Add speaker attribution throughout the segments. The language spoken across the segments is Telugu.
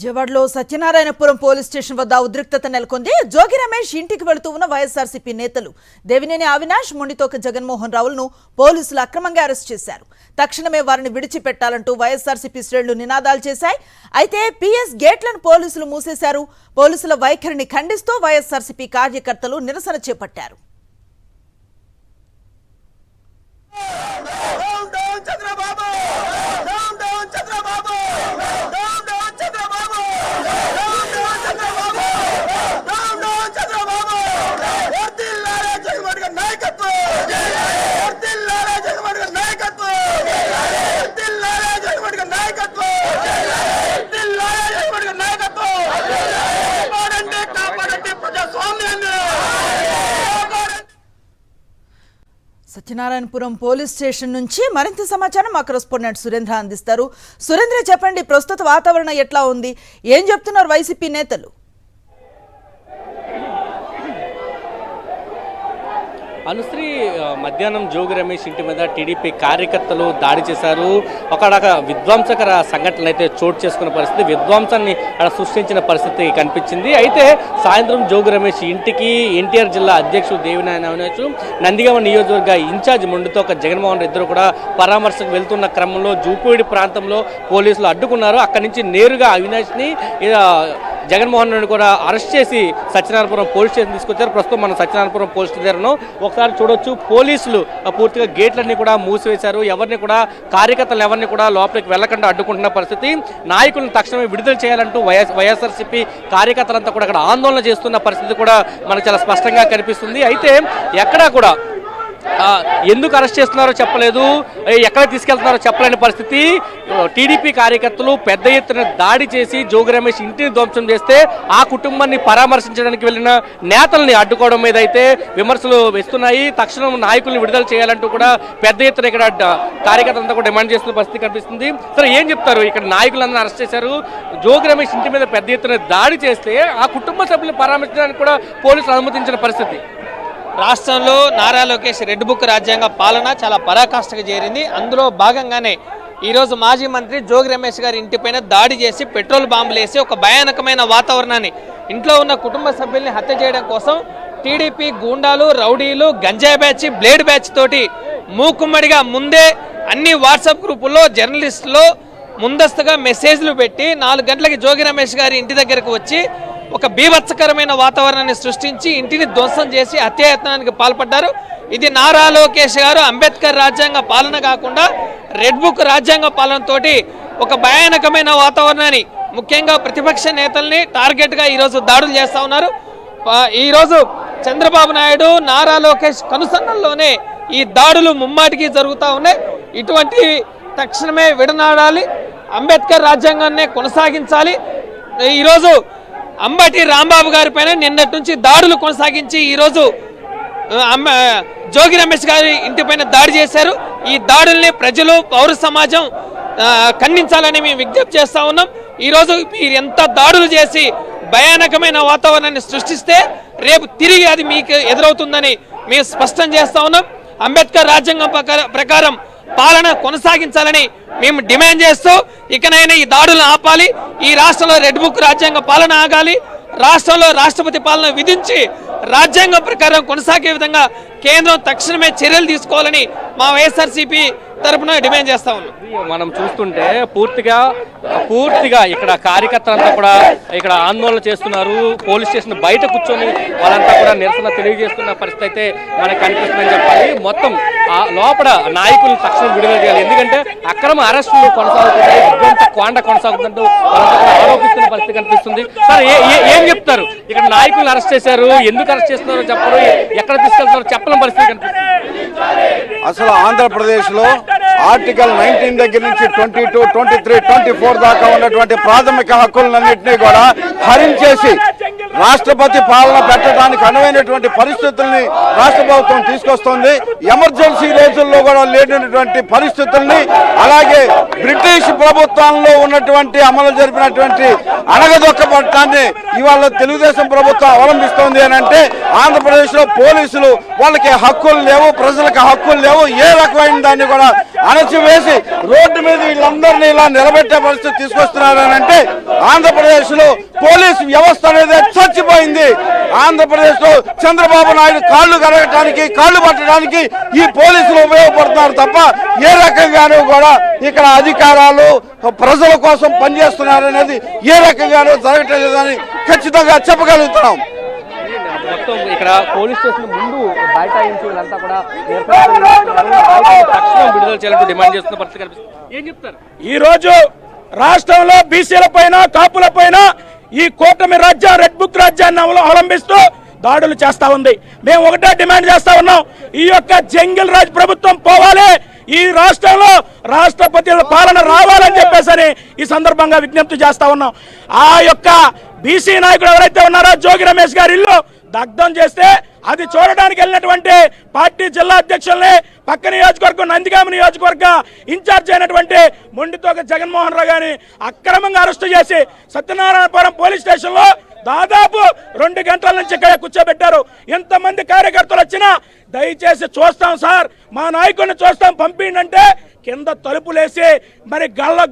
Speaker 1: విజయవాడలో సత్యనారాయణపురం పోలీస్ స్టేషన్ వద్ద ఉద్రిక్తత నెలకొంది. జోగి రమేష్ ఇంటికి వెళుతూ ఉన్న వైఎస్ఆర్సీపీ నేతలు దేవినేని అవినాష్, మొండితోక జగన్మోహన్ రావులను పోలీసులు అక్రమంగా అరెస్ట్ చేశారు. తక్షణమే వారిని విడిచిపెట్టాలంటూ వైఎస్ఆర్సీపీ శ్రేణులు నినాదాలు చేశాయి. అయితే పిఎస్ గేట్లను పోలీసులు మూసేశారు. పోలీసుల వైఖరిని ఖండిస్తూ వైఎస్ఆర్సీపీ కార్యకర్తలు నిరసన చేపట్టారు. సత్యనారాయణపురం పోలీస్ స్టేషన్ నుంచి మరింత సమాచారం మా కరెస్పాండెంట్ సురేంద్ర అందిస్తారు. సురేంద్ర, చెప్పండి, ప్రస్తుత వాతావరణం ఎట్లా ఉంది? ఏం చెప్తున్నారు వైసీపీ నేతలు?
Speaker 2: అనుశ్రీ, మధ్యాహ్నం జోగి రమేష్ ఇంటి మీద టీడీపీ కార్యకర్తలు దాడి చేశారు. అక్కడ విధ్వంసకర సంఘటనలు అయితే చోటు చేసుకున్న పరిస్థితి, విధ్వంసాన్ని అక్కడ సృష్టించిన పరిస్థితి కనిపించింది. అయితే సాయంత్రం జోగి రమేష్ ఇంటికి ఎన్టీఆర్ జిల్లా అధ్యక్షుడు దేవినేని అవినాష్, నందిగామ నియోజకవర్గ ఇన్ఛార్జ్ మొండితోక జగన్మోహన్ ఇద్దరు కూడా పరామర్శకు వెళ్తున్న క్రమంలో జూపూడి ప్రాంతంలో పోలీసులు అడ్డుకున్నారు. అక్కడి నుంచి నేరుగా అవినాష్ని జగన్మోహన్ రెడ్డి కూడా అరెస్ట్ చేసి సత్యనారాయణపురం పోలీస్ స్టేషన్ తీసుకొచ్చారు. ప్రస్తుతం మనం సత్యనారాయణపురం పోలీస్ స్టేషన్ ఒకసారి చూడొచ్చు. పోలీసులు పూర్తిగా గేట్లన్నీ కూడా మూసివేశారు. ఎవరిని కూడా కార్యకర్తలు ఎవరిని కూడా లోపలికి వెళ్లకుండా అడ్డుకుంటున్న పరిస్థితి. నాయకులను తక్షణమే విడుదల చేయాలంటూ వైఎస్ఆర్సీపీ కార్యకర్తలంతా కూడా అక్కడ ఆందోళన చేస్తున్న పరిస్థితి కూడా మనకు చాలా స్పష్టంగా కనిపిస్తుంది. అయితే ఎక్కడా కూడా ఎందుకు అరెస్ట్ చేస్తున్నారో చెప్పలేదు, ఎక్కడ తీసుకెళ్తున్నారో చెప్పలేని పరిస్థితి. టీడీపీ కార్యకర్తలు పెద్ద ఎత్తున దాడి చేసి జోగి రమేష్ ఇంటిని ధ్వంసం చేస్తే ఆ కుటుంబాన్ని పరామర్శించడానికి వెళ్ళిన నేతల్ని అడ్డుకోవడం మీద అయితే విమర్శలు వస్తున్నాయి. తక్షణం నాయకుల్ని విడుదల చేయాలంటూ కూడా పెద్ద ఎత్తున ఇక్కడ కార్యకర్తలంతా కూడా డిమాండ్ చేస్తున్న పరిస్థితి కనిపిస్తుంది. సరే, ఏం చెప్తారు? ఇక్కడ నాయకులందరూ అరెస్ట్ చేశారు. జోగి రమేష్ ఇంటి మీద పెద్ద ఎత్తున దాడి చేస్తే ఆ కుటుంబ సభ్యులను పరామర్శించడానికి కూడా పోలీసులు అనుమతించిన పరిస్థితి.
Speaker 3: రాష్ట్రంలో నారా లోకేష్ రెడ్ బుక్ రాజ్యాంగ పాలన చాలా పరాకాష్ఠకు చేరింది. అందులో భాగంగానే ఈరోజు మాజీ మంత్రి జోగి రమేష్ గారి ఇంటిపైన దాడి చేసి పెట్రోల్ బాంబులు వేసి ఒక భయానకమైన వాతావరణాన్ని, ఇంట్లో ఉన్న కుటుంబ సభ్యుల్ని హత్య చేయడం కోసం టీడీపీ గూండాలు, రౌడీలు, గంజాయి బ్యాచ్, బ్లేడ్ బ్యాచ్ తోటి మూకుమ్మడిగా ముందే అన్ని వాట్సాప్ గ్రూపుల్లో జర్నలిస్టులు ముందస్తుగా మెసేజ్లు పెట్టి 4 గంటలకి జోగి రమేష్ గారి ఇంటి దగ్గరకు వచ్చి ఒక బీభత్సకరమైన వాతావరణాన్ని సృష్టించి ఇంటిని ధ్వంసం చేసి హత్యాయత్నానికి పాల్పడ్డారు. ఇది నారా లోకేష్ గారు అంబేద్కర్ రాజ్యాంగ పాలన కాకుండా రెడ్ బుక్ రాజ్యాంగ పాలనతోటి ఒక భయానకమైన వాతావరణాన్ని, ముఖ్యంగా ప్రతిపక్ష నేతల్ని టార్గెట్గా ఈరోజు దాడులు చేస్తూ ఉన్నారు. ఈరోజు చంద్రబాబు నాయుడు, నారా లోకేష్ కనుసన్నల్లోనే ఈ దాడులు ముమ్మాటికి జరుగుతూ ఉన్నాయి. ఇటువంటి తక్షణమే విడనాడాలి, అంబేద్కర్ రాజ్యాంగాన్నే కొనసాగించాలి. ఈరోజు అంబటి రాంబాబు గారి పైన నిన్నటి నుంచి దాడులు కొనసాగించి ఈరోజు జోగి రమేష్ గారి ఇంటిపైన దాడి చేశారు. ఈ దాడుల్ని ప్రజలు, పౌర సమాజం ఖండించాలని మేము విజ్ఞప్తి చేస్తూ ఉన్నాం. ఈరోజు మీరు ఎంత దాడులు చేసి భయానకమైన వాతావరణాన్ని సృష్టిస్తే రేపు తిరిగి అది మీకు ఎదురవుతుందని మేము స్పష్టం చేస్తూ ఉన్నాం. అంబేద్కర్ రాజ్యాంగం ప్రకారం పాలన కొనసాగించాలని మేము డిమాండ్ చేస్తూ ఇకనైనా ఈ దాడులను ఆపాలి. ఈ రాష్ట్రంలో రెడ్ బుక్ రాజ్యాంగ పాలన ఆగాలి. రాష్ట్రంలో రాష్ట్రపతి పాలన విధించి రాజ్యాంగం ప్రకారం కొనసాగే విధంగా కేంద్రం తక్షణమే చర్యలు తీసుకోవాలని మా వైఎస్ఆర్సీపీ తరఫున డిమాండ్ చేస్తా ఉన్నాం.
Speaker 2: మనం చూస్తుంటే పూర్తిగా ఇక్కడ కార్యకర్తలంతా కూడా ఇక్కడ ఆందోళన చేస్తున్నారు. పోలీస్ స్టేషన్ బయట కూర్చొని వాళ్ళంతా కూడా నిరసన తెలియజేస్తున్న పరిస్థితి అయితే మనకు కనిపిస్తుందని చెప్పాలి. మొత్తం లోపల నాయకులు తక్షణం విడుదల చేయాలి. ఎందుకంటే అక్రమ అరెస్టులు కొనసాగుతున్నాయి, విధ్వంస కాండ కొనసాగుతుందంటూ వాళ్ళంతా కూడా ఆరోపిస్తున్న పరిస్థితి కనిపిస్తుంది. సార్, ఏం చెప్తారు? ఇక్కడ నాయకులు అరెస్ట్ చేశారు, ఎందుకు అరెస్ట్ చేస్తున్నారో చెప్పరు, ఎక్కడ తీసుకెళ్తున్నారో చెప్పలేని పరిస్థితి కనిపిస్తుంది.
Speaker 4: అసలు ఆంధ్రప్రదేశ్లో ఆర్టికల్ 19 దగ్గర నుంచి 22, 23, 24 దాకా ఉన్నటువంటి ప్రాథమిక హక్కులన్నింటినీ కూడా హరించేసి రాష్ట్రపతి పాలన పెట్టడానికి అనువైనటువంటి పరిస్థితుల్ని రాష్ట్ర ప్రభుత్వం తీసుకొస్తుంది. ఎమర్జెన్సీ రోజుల్లో కూడా లేనటువంటి పరిస్థితుల్ని, అలాగే బ్రిటిష్ ప్రభుత్వంలో ఉన్నటువంటి అమలు జరిపినటువంటి అణగదొక్కబట్టాన్ని ఇవాళ తెలుగుదేశం ప్రభుత్వం అవలంబిస్తోంది అని అంటే ఆంధ్రప్రదేశ్లో పోలీసులు వాళ్ళకి హక్కులు లేవు, ప్రజలకు హక్కులు లేవు, ఏ రకమైన దాన్ని కూడా అణచివేసి రోడ్డు మీద వీళ్ళందరినీ ఇలా నిలబెట్టే పరిస్థితి తీసుకొస్తున్నారు అని అంటే ఆంధ్రప్రదేశ్లో పోలీసు వ్యవస్థ అనేది చచ్చిపోయింది. ఆంధ్రప్రదేశ్లో చంద్రబాబు నాయుడు కాళ్ళు కడగటానికి, కాళ్ళు పట్టడానికి ఈ పోలీసులు ఉపయోగపడుతున్నారు తప్ప ఏ రకంగానూ కూడా ఇక్కడ అధికారాలు ప్రజల కోసం పనిచేస్తున్నారు అనేది ఏ రకంగానూ జరగట్లేదని ఖచ్చితంగా చెప్పగలుగుతున్నాం.
Speaker 2: మొత్తం ఇక్కడ పోలీస్ స్టేషన్ ముందు బైఠాయించి వీళ్ళంతా కూడా తక్షణం విడుదల చేయాలంటూ డిమాండ్ చేస్తున్న పరిస్థితి కనిపిస్తుంది. ఏం చెప్తారు?
Speaker 5: ఈ రోజు రాష్ట్రంలో బీసీల పైన, కాపుల పైన ఈ కూటమి రాజ్యం, రెడ్ బుక్ రాజ్యాన్ని అవలంబిస్తూ దాడులు చేస్తా ఉంది. మేము ఒకటే డిమాండ్ చేస్తా ఉన్నాం, ఈ యొక్క జంగిల్ రాజ్ ప్రభుత్వం పోవాలి, ఈ రాష్ట్రంలో రాష్ట్రపతి పాలన రావాలని చెప్పేసి ఈ సందర్భంగా విజ్ఞప్తి చేస్తా ఉన్నాం. ఆ యొక్క బీసీ నాయకుడు ఎవరైతే ఉన్నారో జోగి రమేష్ గారి ఇల్లు దగ్ధం చేస్తే అది చూడడానికి వెళ్ళినటువంటి పార్టీ జిల్లా అధ్యక్షుల్ని, పక్క నియోజకవర్గం నందిగామ నియోజకవర్గ ఇన్ఛార్జ్ అయినటువంటి మొండితోక జగన్మోహన్ రావు గారిని అక్రమంగా అరెస్టు చేసి సత్యనారాయణపురం పోలీస్ స్టేషన్లో దాదాపు 2 గంటల నుంచి ఇక్కడ కూర్చోబెట్టారు. ఎంతమంది కార్యకర్తలు వచ్చినా దయచేసి చూస్తాం సార్, మా నాయకుడిని చూస్తాం పంపిండి అంటే కింద తలుపులేసి మరి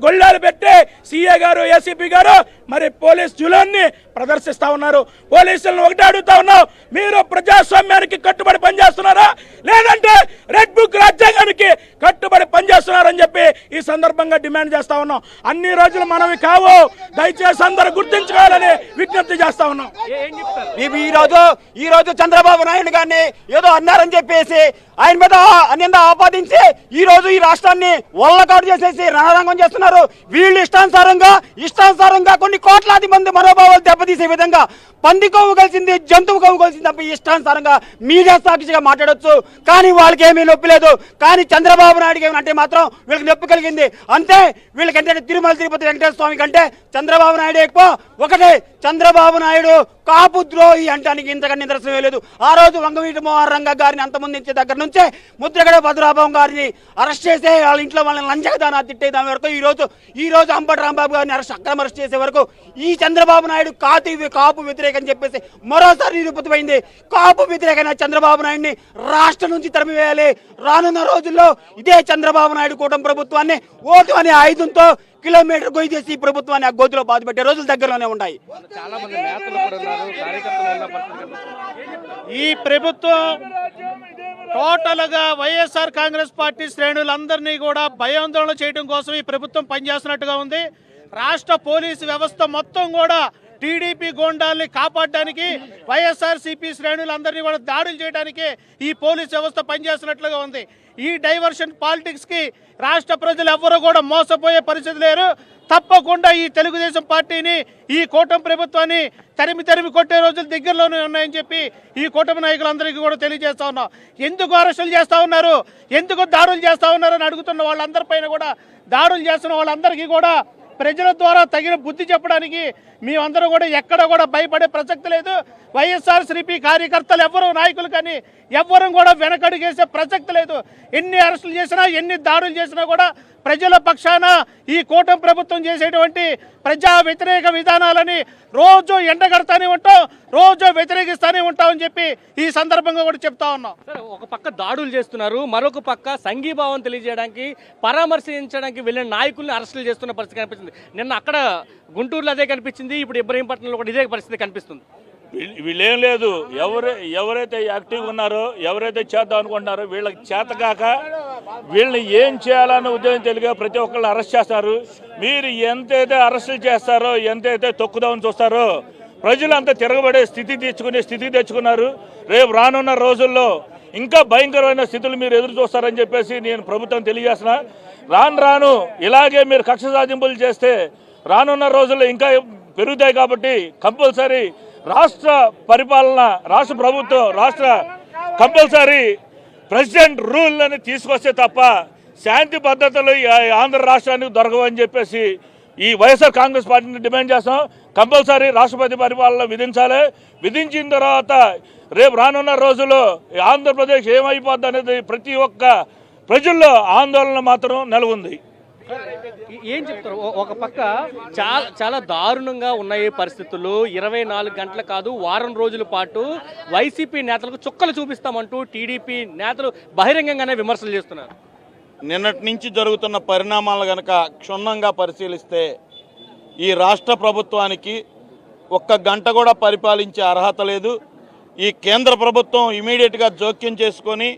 Speaker 5: గొళ్ళాలు పెట్టి సీఏ గారు, ఏసీపీ గారు మరి పోలీస్ జులాన్ని ప్రదర్శిస్తా ఉన్నారు. పోలీసులను ఒకటే అడుగుతా ఉన్నాం, మీరు ప్రజాస్వామ్యానికి కట్టుబడి పనిచేస్తున్నారా లేదంటే రెడ్ బుక్ రాజ్యాంగానికి కట్టుబడి పనిచేస్తున్నారని చెప్పి ఈ సందర్భంగా డిమాండ్ చేస్తా ఉన్నాం. అన్ని రోజులు మనవి కావు, దయచేసి అందరూ గుర్తించుకోవాలని విజ్ఞప్తి చేస్తా ఉన్నాం.
Speaker 6: ఈ రోజు చంద్రబాబు నాయుడు గారిని ఏదో అన్నారని చెప్పేసి ఆయన మీద నింద ఆపాదించి ఈ రోజు ఈ రాష్ట్రాన్ని వల్లకాడు చేసేసి రణరంగం చేస్తున్నారు. వీళ్ళు ఇష్టానుసారంగా కొన్ని కోట్లాది మంది మనోభావాలు దెబ్బతీసే విధంగా పంది కొవ్వు కలిసింది, జంతువు కొవ్వు కలిసింది తప్ప ఇష్టానుసారంగా మీడియా సాక్షిగా మాట్లాడొచ్చు, కానీ వాళ్ళకి ఏమీ నొప్పి లేదు. కానీ చంద్రబాబు నాయుడుకి ఏమంటే మాత్రం వీళ్ళకి నొప్పి కలిగింది. అంతే, వీళ్ళకంటే తిరుమల తిరుపతి వెంకటేశ్వర స్వామి కంటే చంద్రబాబు నాయుడు ఎక్కువ. ఒకటే, చంద్రబాబు నాయుడు కాపు ద్రోహి అంటానికి ఇంతకన్నా నిదర్శనమే లేదు. ఆ రోజు వంగవీటి మోహన్ రంగ గారిని అంతమొందించే దగ్గర నుంచే ముద్రగడ భద్రాభం గారిని అరెస్ట్ చేసే, వాళ్ళ ఇంట్లో వాళ్ళని లంచగదానా తిట్టేదాని వరకు ఈ రోజు అంబటి రాంబాబు గారిని అక్రమ అరెస్ట్ చేసే వరకు ఈ చంద్రబాబు నాయుడు కాపు వ్యతిరేకని చెప్పేసి మరోసారి నిరూపితమైంది. కాపు వ్యతిరేకమైన చంద్రబాబు నాయుడిని రాష్ట్రం నుంచి తరిమివేయాలి. రానున్న రోజుల్లో ఇదే చంద్రబాబు నాయుడు కూటమి ప్రభుత్వాన్ని ఓటు అనే ఆయుధంతో కిలోమీటర్ గొయ్యి చేసి ఈ ప్రభుత్వాన్ని ఆ గోతులో బాధపెట్టే రోజులు దగ్గరలోనే ఉన్నాయి.
Speaker 2: చాలా మంది నేతలు కూడా ఉన్నారు, కార్యకర్తలు ఉన్న పరిస్థితి కనిపిస్తుంది.
Speaker 5: ఈ ప్రభుత్వం టోటల్ గా వైఎస్ఆర్ కాంగ్రెస్ పార్టీ శ్రేణులందరినీ కూడా భయాందోళన చేయడం కోసం ఈ ప్రభుత్వం పనిచేస్తున్నట్టుగా ఉంది. రాష్ట్ర పోలీసు వ్యవస్థ మొత్తం కూడా టీడీపీ గోండాల్ని కాపాడడానికి, వైఎస్ఆర్సీపీ శ్రేణులందరినీ కూడా దాడులు చేయడానికి ఈ పోలీస్ వ్యవస్థ పనిచేస్తున్నట్లుగా ఉంది. ఈ డైవర్షన్ పాలిటిక్స్ కి రాష్ట్ర ప్రజలు ఎవ్వరూ కూడా మోసపోయే పరిస్థితి లేరు. తప్పకుండా ఈ తెలుగుదేశం పార్టీని, ఈ కూటమి ప్రభుత్వాన్ని తరిమి కొట్టే రోజులు దగ్గరలోనే ఉన్నాయని చెప్పి ఈ కూటమి నాయకులందరికీ కూడా తెలియజేస్తా ఉన్నాం. ఎందుకు అరెస్టులు చేస్తా ఉన్నారు, ఎందుకు దాడులు చేస్తా ఉన్నారు అని అడుగుతున్న వాళ్ళందరిపైన కూడా, దాడులు చేస్తున్న వాళ్ళందరికీ కూడా ప్రజల ద్వారా తగిన బుద్ధి చెప్పడానికి మేమందరూ కూడా ఎక్కడ కూడా భయపడే ప్రసక్తి లేదు. వైఎస్ఆర్సీపీ కార్యకర్తలు ఎవ్వరూ, నాయకులు కానీ ఎవ్వరూ కూడా వెనకడుగేసే ప్రసక్తి లేదు. ఎన్ని అరెస్టులు చేసినా, ఎన్ని దాడులు చేసినా కూడా ప్రజల పక్షాన ఈ కూటమి ప్రభుత్వం చేసేటువంటి ప్రజా వ్యతిరేక విధానాలని రోజు ఎండగడతానే ఉంటాం, రోజు వ్యతిరేకిస్తానే ఉంటామని చెప్పి ఈ సందర్భంగా కూడా చెప్తా ఉన్నాం.
Speaker 2: సరే, ఒక పక్క దాడులు చేస్తున్నారు, మరొక పక్క సంఘీభావం తెలియజేయడానికి, పరామర్శించడానికి వెళ్ళిన నాయకుల్ని అరెస్టులు చేస్తున్న పరిస్థితి కనిపిస్తుంది. నిన్న అక్కడ గుంటూరులో అదే కనిపించింది, ఇప్పుడు ఇబ్రహీంపట్నంలో కూడా ఇదే పరిస్థితి కనిపిస్తుంది.
Speaker 7: వీళ్ళేం లేదు, ఎవరైతే యాక్టివ్ ఉన్నారో, ఎవరైతే చేద్దాం అనుకుంటున్నారో వీళ్ళకి చేతకాక వీళ్ళని ఏం చేయాలన్న ఉద్దేశం తెలియక ప్రతి ఒక్కళ్ళు అరెస్ట్ చేస్తారు. మీరు ఎంతైతే అరెస్టులు చేస్తారో, ఎంతైతే తొక్కుదామని చూస్తారో ప్రజలంతా తిరగబడే స్థితి తెచ్చుకున్నారు. రేపు రానున్న రోజుల్లో ఇంకా భయంకరమైన స్థితులు మీరు ఎదురు చూస్తారని చెప్పేసి నేను ప్రభుత్వం తెలియజేస్తున్నా. రాను ఇలాగే మీరు కక్ష సాధింపులు చేస్తే రానున్న రోజుల్లో ఇంకా పెరుగుతాయి. కాబట్టి కంపల్సరీ రాష్ట్ర పరిపాలన, రాష్ట్ర ప్రభుత్వం, కంపల్సరీ ప్రెసిడెంట్ రూల్ అని తీసుకొస్తే తప్ప శాంతి భద్రతలు ఆంధ్ర రాష్ట్రానికి దొరకవని చెప్పేసి ఈ వైఎస్ఆర్ కాంగ్రెస్ పార్టీని డిమాండ్ చేస్తాం. కంపల్సరీ రాష్ట్రపతి పరిపాలన విధించాలి. విధించిన తర్వాత రేపు రానున్న రోజుల్లో ఆంధ్రప్రదేశ్ ఏమైపోద్ది అనేది ప్రతి ఒక్క ప్రజల్లో ఆందోళన మాత్రం నెలకొంది.
Speaker 2: ఏం చెప్తారు? ఒక పక్క చాలా చాలా దారుణంగా ఉన్నాయి పరిస్థితులు. 24 గంటలు కాదు, వారం రోజుల పాటు వైసీపీ నేతలకు చుక్కలు చూపిస్తామంటూ టీడీపీ నేతలు బహిరంగంగానే విమర్శలు చేస్తున్నారు.
Speaker 4: నిన్నటి నుంచి జరుగుతున్న పరిణామాలు గనక క్షుణ్ణంగా పరిశీలిస్తే ఈ రాష్ట్ర ప్రభుత్వానికి ఒక్క గంట కూడా పరిపాలించే అర్హత లేదు. ఈ కేంద్ర ప్రభుత్వం ఇమీడియట్గా జోక్యం చేసుకొని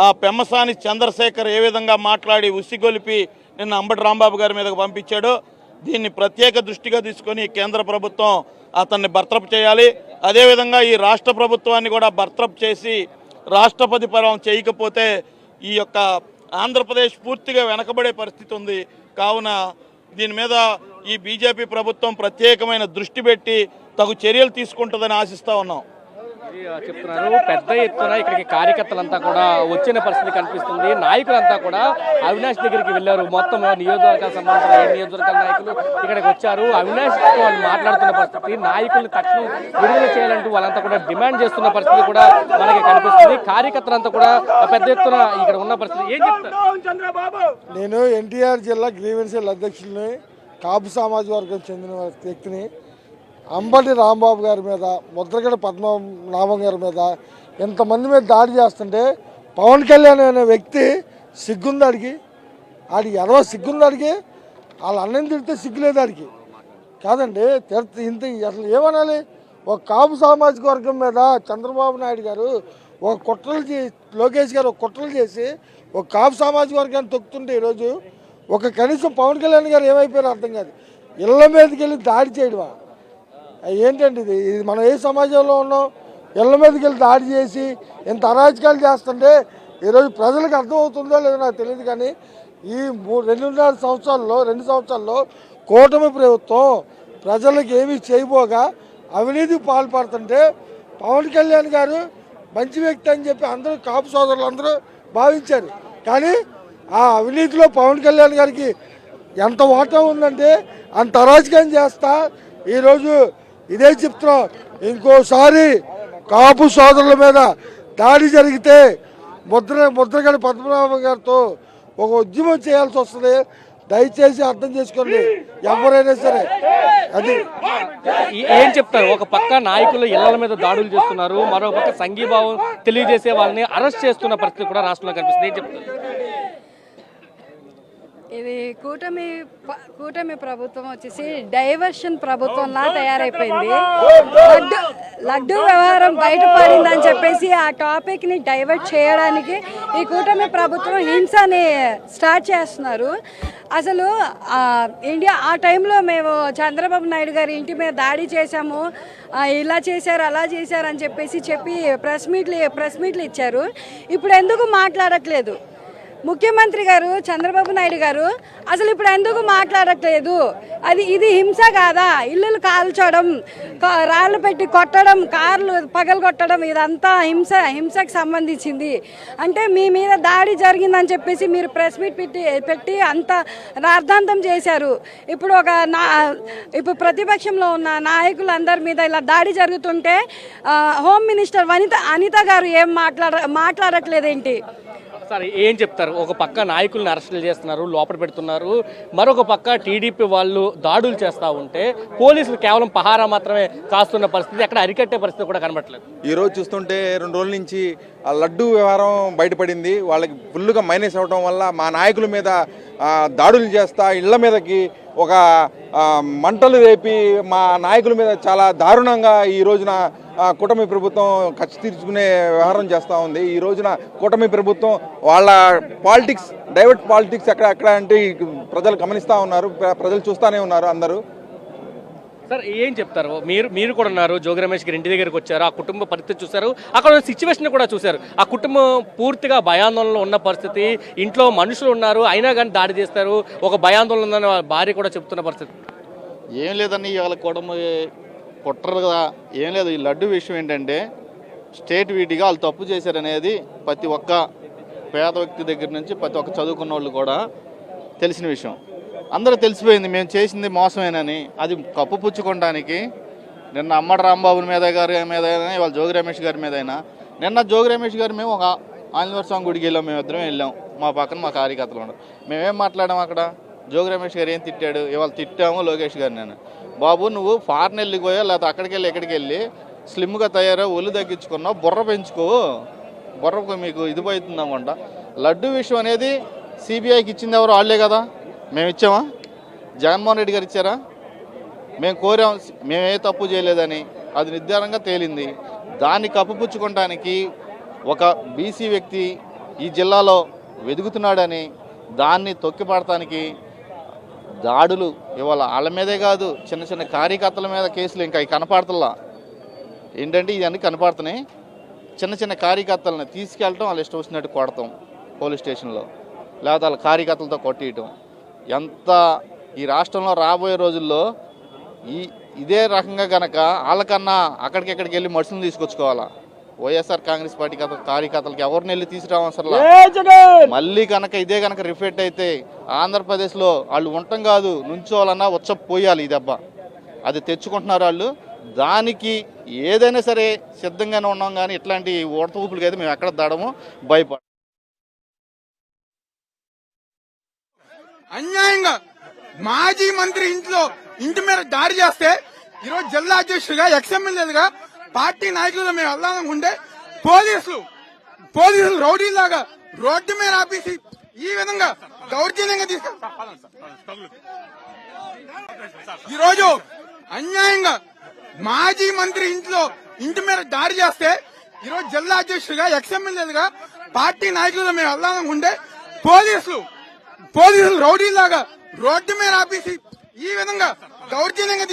Speaker 4: ఆ పెమ్మసాని చంద్రశేఖర్ ఏ విధంగా మాట్లాడి ఉసిగొలిపి నిన్న అంబటి రాంబాబు గారి మీదకు పంపించాడో దీన్ని ప్రత్యేక దృష్టిగా తీసుకొని కేంద్ర ప్రభుత్వం అతన్ని బర్తరఫ్ చేయాలి. అదేవిధంగా ఈ రాష్ట్ర ప్రభుత్వాన్ని కూడా బర్తరఫ్ చేసి రాష్ట్రపతి పరం చేయకపోతే ఈ యొక్క ఆంధ్రప్రదేశ్ పూర్తిగా వెనకబడే పరిస్థితి ఉంది. కావున దీని మీద ఈ బీజేపీ ప్రభుత్వం ప్రత్యేకమైన దృష్టి పెట్టి తగు చర్యలు తీసుకుంటుందని ఆశిస్తూ ఉన్నాం.
Speaker 2: చెప్తున్నారు పెద్ద ఎత్తున ఇక్కడికి కార్యకర్తలంతా కూడా వచ్చిన పరిస్థితి కనిపిస్తుంది. నాయకులంతా కూడా అవినాష్ దగ్గరికి వెళ్ళారు. మొత్తం నియోజకవర్గాలకు సంబంధించిన 7 నియోజకవర్గాల నాయకులు ఇక్కడికి వచ్చారు. అవినాష్ వాళ్ళు మాట్లాడుతున్న పరిస్థితి, నాయకుల్ని తక్షణం విడుదల చేయాలంటూ వాళ్ళంతా కూడా డిమాండ్ చేస్తున్న పరిస్థితి కూడా మనకి కనిపిస్తుంది. కార్యకర్తలంతా కూడా పెద్ద ఎత్తున ఇక్కడ ఉన్న పరిస్థితి. ఏం చెప్తారు?
Speaker 8: నేను ఎన్టీఆర్ జిల్లా గ్రీవెన్సీల అధ్యక్షుల్ని, కాపు సామాజిక వర్గం చెందిన వ్యక్తిని. అంబటి రాంబాబు గారి మీద, ముద్రగడ పద్మనాభం గారి మీద ఎంతమంది మీద దాడి చేస్తుంటే పవన్ కళ్యాణ్ అనే వ్యక్తి సిగ్గుందాడికి, ఆడికి ఎదవ సిగ్గుందాడికి, వాళ్ళ అన్నం తిడితే సిగ్గులేదు ఆడికి కాదండి. ఇంత అసలు ఏమనాలి? ఒక కాపు సామాజిక వర్గం మీద చంద్రబాబు నాయుడు గారు ఒక కుట్రలు లోకేష్ గారు ఒక కుట్రలు చేసి ఒక కాపు సామాజిక వర్గాన్ని తొక్కుతుంటే ఈరోజు ఒక కనీసం పవన్ కళ్యాణ్ గారు ఏమైపోయారో అర్థం కాదు. ఇళ్ల మీదకి వెళ్ళి దాడి చేయడమా? ఏంటండి ఇది? మనం ఏ సమాజంలో ఉన్నాం? ఇళ్ల మీదకి వెళ్ళి దాడి చేసి ఇంత అరాచకాలు చేస్తుంటే ఈరోజు ప్రజలకు అర్థమవుతుందో లేదో నాకు తెలియదు. కానీ ఈ 2 సంవత్సరాల్లో కూటమి ప్రభుత్వం ప్రజలకు ఏమీ చేయబోగా అవినీతికి పాల్పడుతుంటే పవన్ కళ్యాణ్ గారు మంచి వ్యక్తి అని చెప్పి అందరూ కాపు సోదరులు అందరూ భావించారు. కానీ ఆ అవినీతిలో పవన్ కళ్యాణ్ గారికి ఎంత వాటా ఉందంటే అంత అరాచకం చేస్తా ఈరోజు ఇదే చెప్తున్నాం. ఇంకోసారి కాపు సోదరుల మీద దాడి జరిగితే ముద్రగడ పద్మనాభం గారితో ఒక ఉద్యమం చేయాల్సి వస్తుంది. దయచేసి అర్థం చేసుకోండి ఎవరైనా సరే. అది
Speaker 2: ఏం చెప్తారు? ఒక పక్క నాయకులు ఇళ్ల మీద దాడులు చేస్తున్నారు, మరో పక్క సంఘీభావం తెలియజేసే వాళ్ళని అరెస్ట్ చేస్తున్న పరిస్థితి కూడా రాష్ట్రంలో కనిపిస్తుంది. ఏం చెప్తారు?
Speaker 9: ఇది కూటమి ప్రభుత్వం వచ్చేసి డైవర్షన్ ప్రభుత్వంలా తయారైపోయింది. లడ్డు వ్యవహారం బయటపడిందని చెప్పేసి ఆ టాపిక్ ని డైవర్ట్ చేయడానికి ఈ కూటమి ప్రభుత్వం హింసని స్టార్ట్ చేస్తున్నారు. అసలు ఇండియా ఆ టైంలో మేము చంద్రబాబు నాయుడు గారి ఇంటి మీద దాడి చేశాము, ఇలా చేశారు అలా చేశారు అని చెప్పి ప్రెస్ మీట్లు ఇచ్చారు. ఇప్పుడు ఎందుకు మాట్లాడట్లేదు ముఖ్యమంత్రి గారు చంద్రబాబు నాయుడు గారు? అసలు ఇప్పుడు ఎందుకు మాట్లాడట్లేదు? ఇది హింస కాదా? ఇల్లులు కాల్చడం, రాళ్ళు పెట్టి కొట్టడం, కార్లు పగలగొట్టడం, ఇదంతా హింసకు సంబంధించింది. అంటే మీ మీద దాడి జరిగిందని చెప్పేసి మీరు ప్రెస్ మీట్ పెట్టి అంత రాద్ధాంతం చేశారు. ఇప్పుడు ప్రతిపక్షంలో ఉన్న నాయకులందరి మీద ఇలా దాడి జరుగుతుంటే హోమ్ మినిస్టర్ అనిత గారు ఏం మాట్లాడట్లేదేంటి?
Speaker 2: సరే ఏం చెప్తారు? ఒక పక్క నాయకులను అరెస్టులు చేస్తున్నారు, లోపల పెడుతున్నారు, మరొక పక్క టీడీపీ వాళ్ళు దాడులు చేస్తూ ఉంటే పోలీసులు కేవలం పహారా మాత్రమే కాస్తున్న పరిస్థితి, అక్కడ అరికట్టే పరిస్థితి కూడా కనబడట్లేదు.
Speaker 10: ఈరోజు చూస్తుంటే 2 రోజుల నుంచి ఆ లడ్డు వ్యవహారం బయటపడింది. వాళ్ళకి ఫుల్గా మైనస్ అవ్వడం వల్ల మా నాయకుల మీద దాడులు చేస్తా ఇళ్ల మీదకి ఒక మంటలు రేపి మా నాయకుల మీద చాలా దారుణంగా ఈ రోజున కూటమి ప్రభుత్వం ఖర్చు తీర్చుకునే వ్యవహారం చేస్తూ ఉంది. ఈ రోజున కూటమి ప్రభుత్వం వాళ్ళ పాలిటిక్స్, డైవర్ట్ పాలిటిక్స్ ఎక్కడ అంటే ప్రజలు గమనిస్తూ ఉన్నారు, ప్రజలు చూస్తూనే ఉన్నారు అందరూ.
Speaker 2: సార్ ఏం చెప్తారు? మీరు కూడా ఉన్నారు, జోగి రమేష్ గారి ఇంటి దగ్గరికి వచ్చారు, ఆ కుటుంబ పరిస్థితి చూశారు, అక్కడ సిచ్యువేషన్ కూడా చూశారు. ఆ కుటుంబం పూర్తిగా భయాందోళనలో ఉన్న పరిస్థితి, ఇంట్లో మనుషులు ఉన్నారు అయినా కానీ దాడి చేస్తారు, ఒక భయాందోళన ఉందని భార్య కూడా చెప్తున్న పరిస్థితి.
Speaker 11: ఏం లేదని ఇవాళ కుటుంబం కుట్రరు కదా, ఏం లేదు. ఈ లడ్డు విషయం ఏంటంటే స్టేట్ వీటిగా వాళ్ళు తప్పు చేశారనేది ప్రతి ఒక్క పేద వ్యక్తి దగ్గర నుంచి ప్రతి ఒక్క చదువుకున్న వాళ్ళు కూడా తెలిసిన విషయం. అందరూ తెలిసిపోయింది మేము చేసింది మోసమేనని. అది కప్పుపుచ్చుకోవడానికి నిన్న అంబటి రాంబాబు గారి మీద అయినా, ఇవాళ జోగి రమేష్ గారి మీద అయినా. నిన్న జోగి రమేష్ గారు మేము ఒక ఆంజనేయ స్వామి గుడికి వెళ్ళాం, మేము ఇద్దరం వెళ్ళాం, మా పక్కన మా కార్యకర్తలు ఉన్నారు. మేమేం మాట్లాడాం అక్కడ? జోగి రమేష్ గారు ఏం తిట్టాడు? ఇవాళ తిట్టాము లోకేష్ గారు. నేను బాబు నువ్వు ఫారెన్ వెళ్ళిపోయా లేకపోతే అక్కడికి వెళ్ళి ఎక్కడికి వెళ్ళి స్లిమ్గా తయారో ఒళ్ళు తగ్గించుకున్నావు, బుర్ర పెంచుకో, బుర్రకు మీకు ఇది పోతుంది అనుకుంటా. లడ్డు విషయం అనేది సిబిఐకి ఇచ్చింది ఎవరు? వాళ్ళే కదా. మేము ఇచ్చామా? జగన్మోహన్ రెడ్డి గారు ఇచ్చారా? మేము కోరాం, మేమే తప్పు చేయలేదని, అది నిర్ధారణగా తేలింది. దాన్ని కప్పుపుచ్చుకోవడానికి ఒక బీసీ వ్యక్తి ఈ జిల్లాలో వెదుగుతున్నాడని దాన్ని తొక్కిపడటానికి దాడులు ఇవాళ వాళ్ళ మీదే కాదు, చిన్న చిన్న కార్యకర్తల మీద కేసులు ఇంకా కనపడతల్లా. ఏంటంటే ఇవన్నీ కనపడుతున్నాయి. చిన్న చిన్న కార్యకర్తలను తీసుకెళ్ళటం, వాళ్ళు ఇష్టం వచ్చినట్టు కొడతాం పోలీస్ స్టేషన్లో, లేకపోతే వాళ్ళ కార్యకర్తలతో కొట్టేయటం. ఎంత ఈ రాష్ట్రంలో రాబోయే రోజుల్లో ఇదే రకంగా కనుక వాళ్ళకన్నా అక్కడికెక్కడికి వెళ్ళి మనుషులను తీసుకొచ్చుకోవాలా. వైఎస్ఆర్ కాంగ్రెస్ పార్టీ కార్యకర్తలకి ఎవరిని వెళ్ళి తీసుకురావసరలా. మళ్ళీ కనుక ఇదే కనుక రిఫ్లెక్ట్ అయితే ఆంధ్రప్రదేశ్లో వాళ్ళు ఉండటం కాదు, నుంచోవాలన్నా పోయాలి ఈ దెబ్బ. అది తెచ్చుకుంటున్నారు వాళ్ళు. దానికి ఏదైనా సరే సిద్ధంగానే ఉన్నాం, కానీ ఇట్లాంటి ఓడత ఊపులకి అయితే మేము ఎక్కడ దాడము, భయపడ.
Speaker 12: అన్యాయంగా మాజీ మంత్రి ఇంటి మీద దాడి చేస్తే ఈరోజు జిల్లా అధ్యక్షుడిగా ఎక్స్ఎమ్మెల్యేగా పార్టీ నాయకులుగా మేము వెళ్దామనుకుంటే పోలీసులు రౌడీలాగా రోడ్డు మీద ఆపేసి ఈ విధంగా దౌర్జన్యంగా ఈరోజు అన్యాయంగా మాజీ మంత్రి ఇంటి మీద దాడి చేస్తే ఈరోజు జిల్లా అధ్యక్షుడిగా ఎక్స్ఎమ్మెల్యేగా పార్టీ నాయకులుగా మేము వెళ్దామనుకుంటే పోలీసులు రౌడీలాగా రోడ్డు మీద ఆపేసి ఈ విధంగా దౌర్జన్యంగా